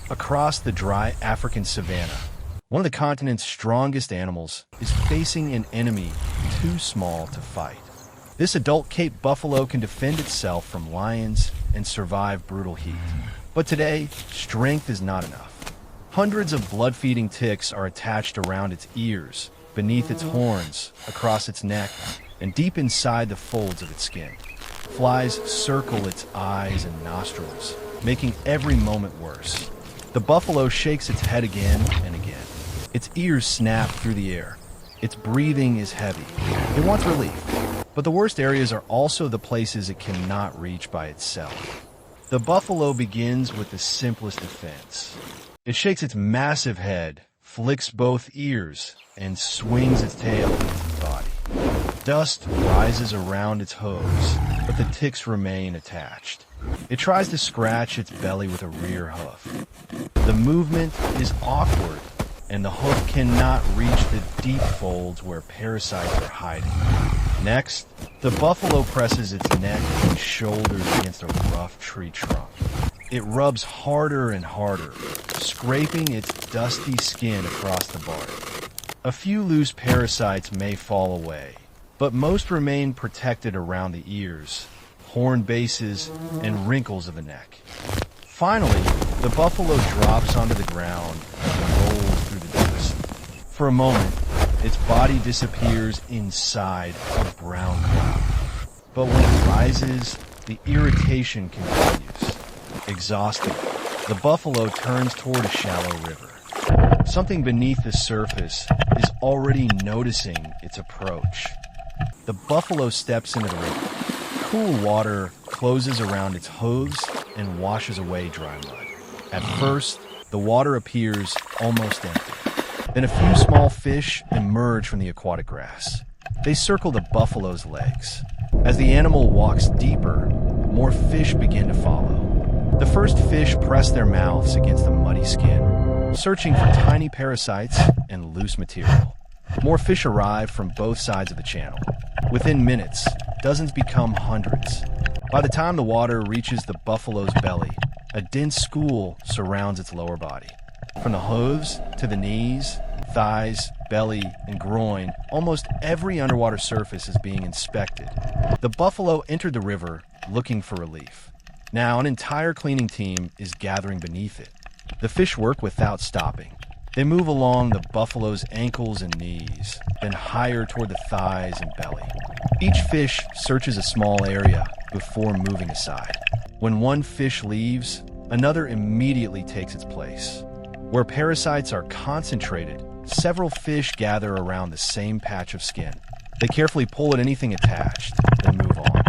Across the dry African savanna, one of the continent's strongest animals is facing an enemy too small to fight. This adult Cape buffalo can defend itself from lions and survive brutal heat. But today, strength is not enough. Hundreds of blood-feeding ticks are attached around its ears, beneath its horns, across its neck, and deep inside the folds of its skin. Flies circle its eyes and nostrils, making every moment worse. The buffalo shakes its head again and again. Its ears snap through the air. Its breathing is heavy. It wants relief. But the worst areas are also the places it cannot reach by itself. The buffalo begins with the simplest defense. It shakes its massive head, flicks both ears, and swings its tail against its body. Dust rises around its hooves, but the ticks remain attached. It tries to scratch its belly with a rear hoof. The movement is awkward, and the hoof cannot reach the deep folds where parasites are hiding. Next, the buffalo presses its neck and shoulders against a rough tree trunk. It rubs harder and harder, scraping its dusty skin across the bark. A few loose parasites may fall away, but most remain protected around the ears, horn bases, and wrinkles of the neck. Finally, the buffalo drops onto the ground and rolls through the dust. For a moment, its body disappears inside a brown cloud. But when it rises, the irritation continues. Exhausted, the buffalo turns toward a shallow river. Something beneath the surface is already noticing its approach. The buffalo steps into the river. Cool water closes around its hooves and washes away dry mud. At first, the water appears almost empty. Then a few small fish emerge from the aquatic grass. They circle the buffalo's legs. As the animal walks deeper, more fish begin to follow. The first fish press their mouths against the muddy skin, searching for tiny parasites and loose material. More fish arrive from both sides of the channel. Within minutes, dozens become hundreds. By the time the water reaches the buffalo's belly, a dense school surrounds its lower body. From the hooves to the knees, thighs, belly, and groin, almost every underwater surface is being inspected. The buffalo entered the river looking for relief. Now an entire cleaning team is gathering beneath it. The fish work without stopping. They move along the buffalo's ankles and knees, then higher toward the thighs and belly. Each fish searches a small area before moving aside. When one fish leaves, another immediately takes its place. Where parasites are concentrated, several fish gather around the same patch of skin. They carefully pull at anything attached, then move on.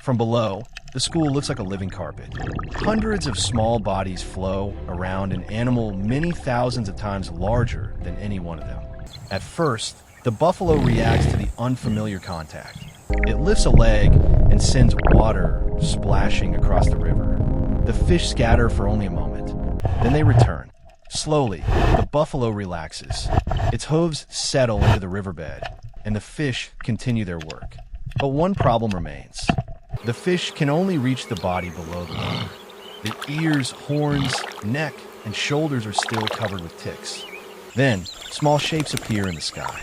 From below, the school looks like a living carpet. Hundreds of small bodies flow around an animal many thousands of times larger than any one of them. At first, the buffalo reacts to the unfamiliar contact. It lifts a leg and sends water splashing across the river. The fish scatter for only a moment. Then they return. Slowly, the buffalo relaxes. Its hooves settle into the riverbed, and the fish continue their work. But one problem remains. The fish can only reach the body below the water. The ears, horns, neck, and shoulders are still covered with ticks. Then, small shapes appear in the sky.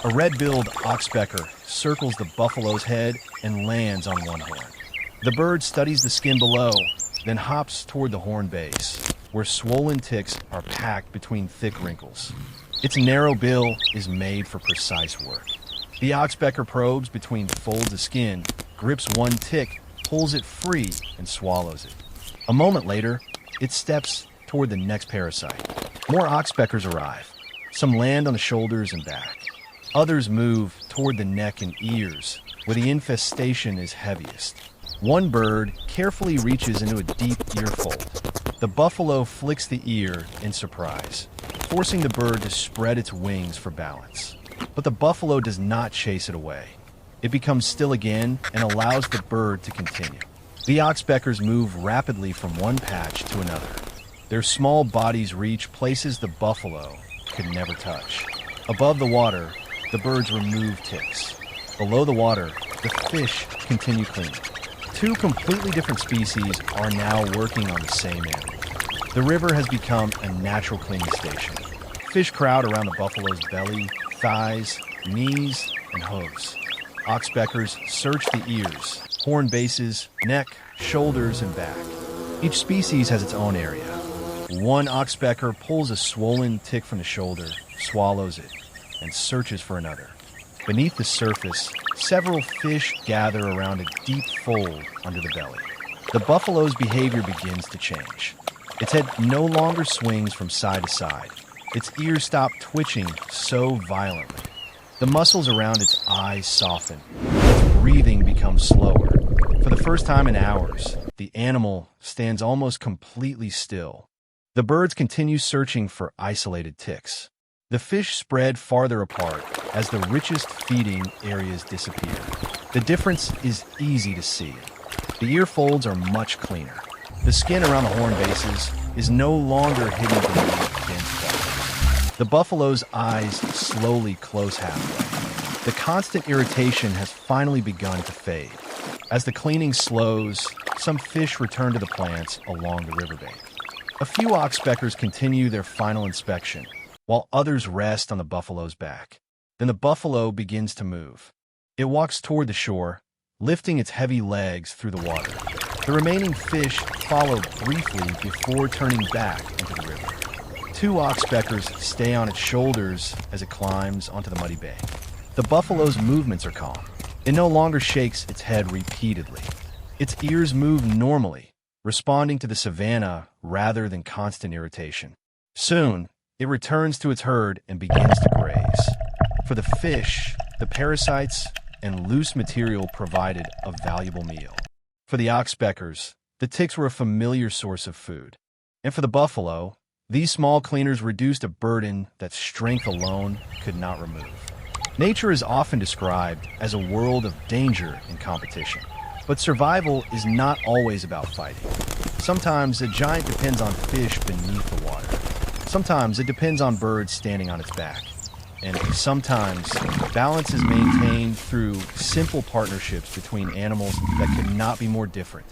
A red-billed oxpecker circles the buffalo's head and lands on one horn. The bird studies the skin below, then hops toward the horn base, where swollen ticks are packed between thick wrinkles. Its narrow bill is made for precise work. The oxpecker probes between folds of skin, grips one tick, pulls it free, and swallows it. A moment later, it steps toward the next parasite. More oxpeckers arrive. Some land on the shoulders and back. Others move toward the neck and ears, where the infestation is heaviest. One bird carefully reaches into a deep ear fold. The buffalo flicks the ear in surprise, forcing the bird to spread its wings for balance. But the buffalo does not chase it away. It becomes still again and allows the bird to continue. The oxpeckers move rapidly from one patch to another. Their small bodies reach places the buffalo could never touch. Above the water, the birds remove ticks. Below the water, the fish continue cleaning. Two completely different species are now working on the same animal. The river has become a natural cleaning station. Fish crowd around the buffalo's belly, thighs, knees, and hooves. Oxpeckers search the ears, horn bases, neck, shoulders, and back. Each species has its own area. One oxpecker pulls a swollen tick from the shoulder, swallows it, and searches for another. Beneath the surface, several fish gather around a deep fold under the belly. The buffalo's behavior begins to change. Its head no longer swings from side to side. Its ears stop twitching so violently. The muscles around its eyes soften. Its breathing becomes slower. For the first time in hours, the animal stands almost completely still. The birds continue searching for isolated ticks. The fish spread farther apart as the richest feeding areas disappear. The difference is easy to see. The ear folds are much cleaner. The skin around the horn bases is no longer hidden beneath dense feathers. The buffalo's eyes slowly close halfway. The constant irritation has finally begun to fade. As the cleaning slows, some fish return to the plants along the riverbank. A few oxpeckers continue their final inspection, while others rest on the buffalo's back. Then the buffalo begins to move. It walks toward the shore, lifting its heavy legs through the water. The remaining fish follow briefly before turning back into the river. Two oxpeckers stay on its shoulders as it climbs onto the muddy bank. The buffalo's movements are calm. It no longer shakes its head repeatedly. Its ears move normally, responding to the savanna rather than constant irritation. Soon, it returns to its herd and begins to graze. For the fish, the parasites and loose material provided a valuable meal. For the oxpeckers, the ticks were a familiar source of food. And for the buffalo, these small cleaners reduced a burden that strength alone could not remove. Nature is often described as a world of danger and competition. But survival is not always about fighting. Sometimes a giant depends on fish beneath the water. Sometimes it depends on birds standing on its back. And sometimes balance is maintained through simple partnerships between animals that could not be more different.